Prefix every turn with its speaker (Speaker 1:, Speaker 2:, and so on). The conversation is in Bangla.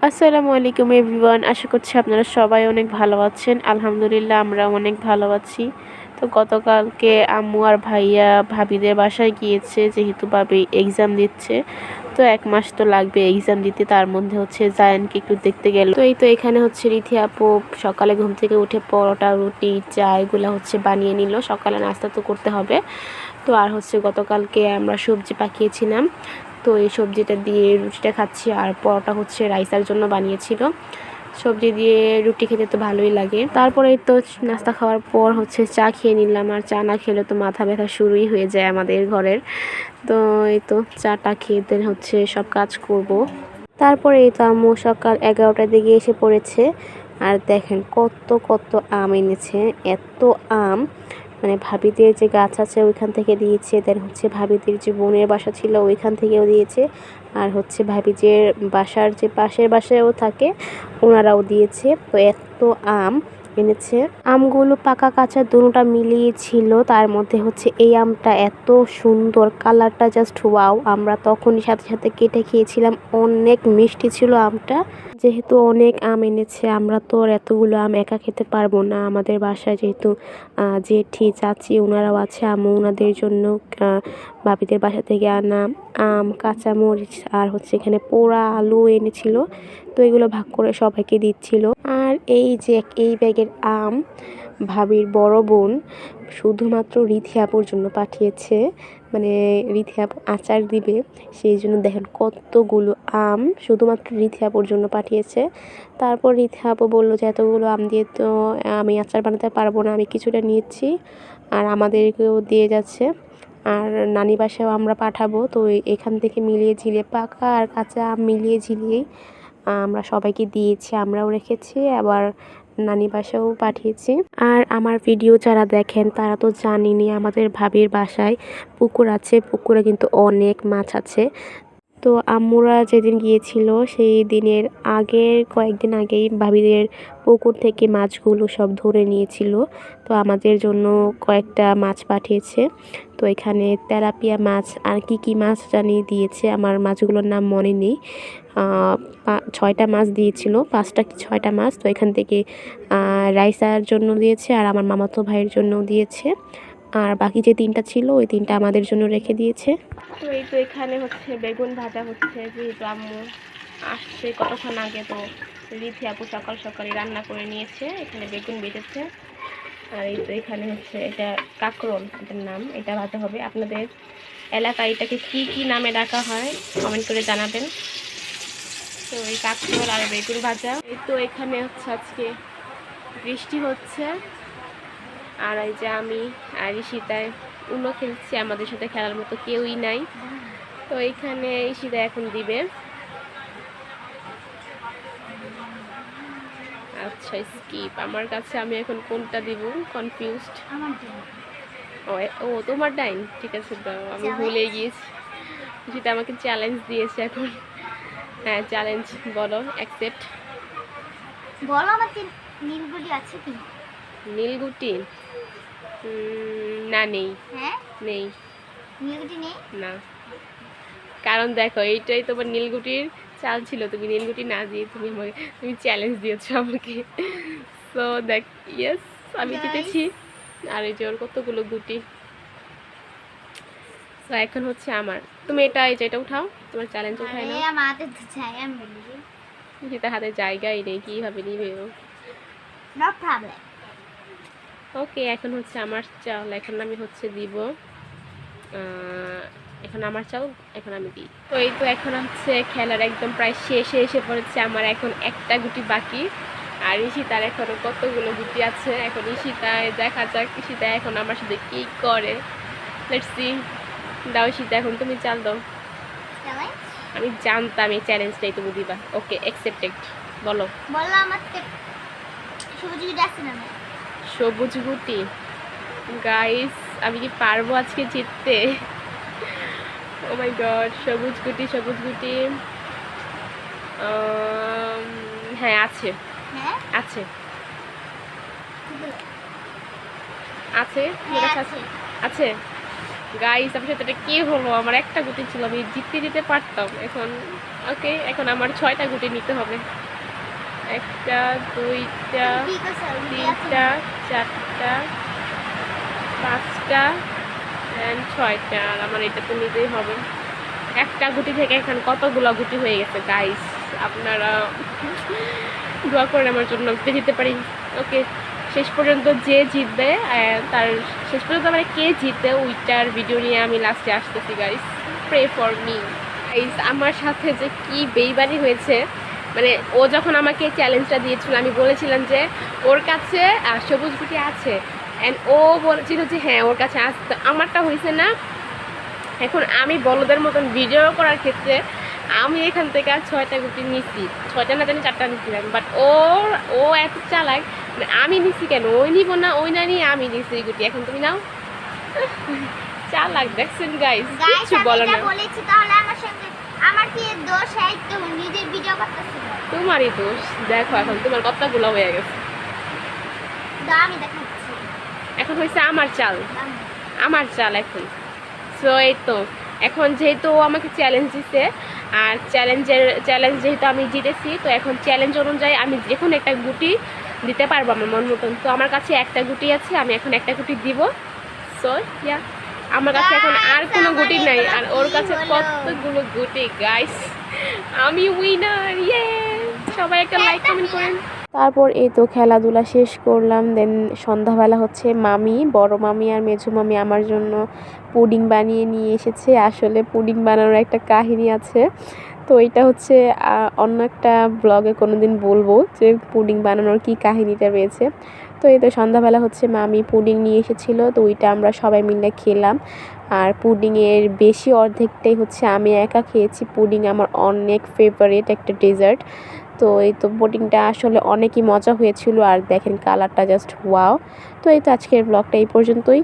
Speaker 1: আসসালামু আলাইকুম এভরিওয়ান। আশা করছি আপনারা সবাই অনেক ভালো আছেন। আলহামদুলিল্লাহ আমরা অনেক ভালো আছি। তো গতকালকে আম্মু আর ভাইয়া ভাবিদের বাসায় গিয়েছে, যেহেতু ভাবি এক্সাম দিচ্ছে। তো 1 মাস তো লাগবে এক্সাম দিতে, তার মধ্যে হচ্ছে জায়ানকে একটু দেখতে গেল। তো এই তো এখানে হচ্ছে রিথি আপু সকালে ঘুম থেকে উঠে পরোটা, রুটি, চা এগুলো হচ্ছে বানিয়ে নিল। সকালে নাস্তা তো করতে হবে। তো আর হচ্ছে গতকালকে আমরা সবজি পাকিয়েছিলাম, তো এই সবজিটা দিয়ে রুটিটা খাচ্ছি। আর পরোটা হচ্ছে রাইসার জন্য বানিয়েছিল। সবজি দিয়ে রুটি খেতে তো ভালোই লাগে। তারপরে তো নাস্তা খাওয়ার পর হচ্ছে চা খেয়ে নিলাম। আর চা না খেলে তো মাথা ব্যথা শুরুই হয়ে যায় আমাদের ঘরের। তো এই তো চাটা খেয়ে দেন হচ্ছে সব কাজ করব। তারপরে এই তো আম্মু সকাল 11টার দিকে এসে পড়েছে। আর দেখেন কত কত আম এনেছে। এত আম, মানে ভাবিদের যে গাছ আছে ওইখান থেকে দিয়েছে, দেন হচ্ছে ভাবিদের যে বোনের বাসা ছিল ওইখান থেকেও দিয়েছে। আর হচ্ছে ভাবিজের বাসার যে পাশের বাসায়ও থাকে ওনারাও দিয়েছে। তো এত আম এনেছে। আমগুলো পাকা কাঁচা দুটোটা মিলিয়ে ছিল। তার মধ্যে হচ্ছে এই আমটা এত সুন্দর, কালারটা জাস্ট ওয়াও। আমরা তখনই সাথে সাথে কেটে খেয়েছিলাম। অনেক মিষ্টি ছিল আমটা। যেহেতু অনেক আম এনেছে, আমরা তো আর এতগুলো আম একা খেতে পারবো না। আমাদের বাসায় যেহেতু জেঠি, চাচি ওনারাও আছে, আম্মু ওনাদের জন্য ভাবিদের বাসা থেকে আনা আম, কাঁচামরিচ আর হচ্ছে এখানে পোড়া আলু এনেছিল। তো এগুলো ভাগ করে সবাইকে দিচ্ছিল। আর এই যে এই ব্যাগের আম ভাবির বড় বোন শুধুমাত্র রিথি আপুর জন্য পাঠিয়েছে। মানে রিথি আপু আচার দিবে, সেই জন্য দেখেন কতগুলো আম শুধুমাত্র রিথি আপুর জন্য পাঠিয়েছে। তারপর রিথি আপু বললো যে এতগুলো আম দিয়ে তো আমি আচার বানাতে পারবো না, আমি কিছুটা নিচ্ছি আর আমাদেরকেও দিয়ে যাচ্ছে। আর নানি বাসায়ও আমরা পাঠাবো। তো এখান থেকে মিলিয়ে ঝিলিয়ে পাকা আর কাঁচা আম মিলিয়ে ঝিলিয়েই আমরা সবাইকে দিয়েছি, আমরাও রেখেছি, আবার নানি বাসাও পাঠিয়েছি। আর আমার ভিডিও যারা দেখেন তারা তো জানেনই আমাদের ভাবির বাসায় পুকুর আছে, পুকুরে কিন্তু অনেক মাছ আছে। তো আম্মুরা যেদিন গিয়েছিল সেই দিনের আগের কয়েকদিন আগেই ভাবিদের পুকুর থেকে মাছগুলো সব ধরে নিয়েছিল। তো আমাদের জন্য কয়েকটা মাছ পাঠিয়েছে। তো এখানে তেলাপিয়া মাছ আর কি মাছ জানি দিয়েছে, আমার মাছগুলোর নাম মনে নেই। 6টা মাছ দিয়েছিল, 5টা কি 6টা মাছ। তো এখান থেকে রাইসার জন্য দিয়েছে আর আমার মামাতো ভাইয়ের জন্য দিয়েছে। আর বাকি যে 3টা ছিল ওই 3টা আমাদের জন্য রেখে দিয়েছে। তো এই তো এখানে হচ্ছে বেগুন ভাজা হচ্ছে, যেহেতু আম্মু আসছে কতক্ষণ আগে, তো রিথি আপু সকাল সকালে রান্না করে নিয়েছে। এখানে বেগুন বেটেছে। আর এই তো এখানে হচ্ছে এটা কাঁকরোল, এটার নাম, এটা ভাজা হবে। আপনাদের এলাকায় এটাকে কি নামে ডাকা হয় কমেন্ট করে জানাবেন। তো এই কাঁকরোল আর বেগুন ভাজা। এই তো এখানে হচ্ছে আজকে বৃষ্টি হচ্ছে। আর এই যে আমি আর ঈশিতায় উনো খেলছি, আমাদের সাথে খেলার মতো কেউই নাই। তো এইখানে ঈশিতা এখন দিবে। আচ্ছা স্কিপ আমার কাছে, আমি এখন কোনটা দিব কনফিউজড। ও তোমার ডাইন, ঠিক আছে দাও, আমি ভুলে গিয়েছি। ঈশিতা আমাকে চ্যালেঞ্জ দিয়েছে এখন। হ্যাঁ চ্যালেঞ্জ বলো, অ্যাকসেপ্ট।
Speaker 2: বলো আমার নীলগুটি আছে কি?
Speaker 1: নীলগুটি না, নেই।
Speaker 2: হ্যাঁ
Speaker 1: নেই,
Speaker 2: নীলগুটি নেই
Speaker 1: না। কারণ দেখো এইটাই তোমার নীলগুটির চাল ছিল, তুমি নীলগুটি না দিয়ে তুমি চ্যালেঞ্জ দিয়েছো আমাকে। সো দেখ, ইয়েস আমি জিতেছি। আর এই যে ওর কতগুলো গুটি। সো এখন হচ্ছে আমার, তুমি এটা এই যে এটা উঠাও, তোমার চ্যালেঞ্জ উঠাই নাও।
Speaker 2: আমার হাতে তো জায়গা মিলি,
Speaker 1: যেটা হাতে জায়গাই নেই, কীভাবে নিবে ও?
Speaker 2: No problem.
Speaker 1: ওকে এখন হচ্ছে আমার চাল, এখন আমি হচ্ছে দিব। এখন আমার চাল, এখন আমি দিই। তো এই তো এখন হচ্ছে খেলার একদম প্রায় শেষে এসে পড়েছে। আমার এখন একটা গুটি বাকি। আর ঈশিতার এখনো কতগুলো গুটি আছে। এখন ঈশিতায় দেখা যাক ঈশিতা এখন আমার সাথে কি করে। Let's see. দাও ঈশিতা, এখন তুমি চাল দাও। আমি জানতাম এই চ্যালেঞ্জটাই তুমি দিবা। ওকে অ্যাকসেপ্টেড। বলো
Speaker 2: বলো আমার সবুজ গুটি আছে না?
Speaker 1: সবুজ গুটি। গাইস আমি কি পারবো আজকে জিততে? ও মাই গড, সবুজ গুটি, সবুজ গুটি। হ্যাঁ আছে, আছে, আছে, আছে, আছে। গাইস আমার সাথে এটা কি হলো, আমার একটা গুটি ছিল, আমি জিততে পারতাম। এখন ওকে, এখন আমার 6টা গুটি নিতে হবে। 1টা 2টা
Speaker 2: ঠিক আছে
Speaker 1: 3টা 4টা 5টা অ্যান্ড 6টা, আর আমার এটা তো নিতেই হবে। একটা গুটি থেকে এখন কতগুলো গুটি হয়ে গেছে গাইস, আপনারা দোয়া করেন আমার জন্য জিততে পারি। ওকে, শেষ পর্যন্ত যে জিতবে তার শেষ পর্যন্ত মানে কে জিতে ওইটার ভিডিও নিয়ে আমি লাস্টে আসতেছি guys, pray for me guys. আমার সাথে যে কি বেইমানি হয়েছে, মানে ও যখন আমাকে চ্যালেঞ্জটা দিয়েছিল আমি বলেছিলাম যে ওর কাছে সবুজ গুটি আছে, অ্যান্ড ও বলেছিল যে হ্যাঁ ওর কাছে আসতে, আমারটা হয়েছে না। এখন আমি বলদের মতন ভিডিও করার ক্ষেত্রে আমি এখান থেকে 6টা গুটি নিছি, 6টা না জানি 4টা নিছিলাম, বাট ও এত চালাক, মানে আমি নিছি কেন, ওই নিব না, ওই না নিয়ে আমি নিছি এই গুটি। এখন তুমি নাও। চালাক দেখছেন গাইস,
Speaker 2: গাইস
Speaker 1: কিছু
Speaker 2: আমি
Speaker 1: বলো
Speaker 2: এটা
Speaker 1: না।
Speaker 2: বলেছি, তাহলে আমার সঙ্গে আমার কি দোষ? এই তো নিজের ভিডিও করতেছি।
Speaker 1: তোমারই দোষ, দেখো এখন তোমার কতগুলো হয়ে গেছে।
Speaker 2: দাও আমি দেখাচ্ছি।
Speaker 1: এখন হয়েছে আমার চাল,
Speaker 2: দাও।
Speaker 1: আমার চাল এখন। সো এই তো এখন যেহেতু ও আমাকে চ্যালেঞ্জ দিছে, আর চ্যালেঞ্জ যেহেতু আমি জিতেছি, তো এখন চ্যালেঞ্জ অনুযায়ী আমি যে কোনো একটা গুটি দিতে পারবো আমার মন মতন। তো আমার কাছে একটা গুটি আছে, আমি এখন একটা গুটি দিব। সো ইয়া, আমার কাছে এখন আর কোনো গুটি নাই, আর ওর কাছে কতগুলো গুটি গাইস। আমি উইনার, ইয়ে! সবাই একটা লাইক কমেন্ট করেন। তারপর এই তো খেলাধুলা শেষ করলাম, দেন সন্ধ্যাবেলা হচ্ছে বড় মামি আর মেঝো মামি আমার জন্য পুডিং বানিয়ে নিয়ে এসেছে। আসলে পুডিং বানানোর একটা কাহিনী আছে, তো এটা হচ্ছে অন্য একটা ব্লগে কোনো দিন বলবো যে পুডিং বানানোর কি কাহিনীটা রয়েছে। তো এই তো সন্ধ্যাবেলা হচ্ছে মামি পুডিং নিয়ে এসেছিলো, তো ওইটা আমরা সবাই মিলে খেলাম। আর পুডিংয়ের বেশি অর্ধেকটাই হচ্ছে আমি একা খেয়েছি। পুডিং আমার অনেক ফেভারিট একটা ডেজার্ট। তো এই তো পুডিংটা আসলে অনেকই মজা হয়েছিল, আর দেখেন কালারটা জাস্ট ওয়াও। তো এই তো আজকের ব্লগটা এই পর্যন্তই।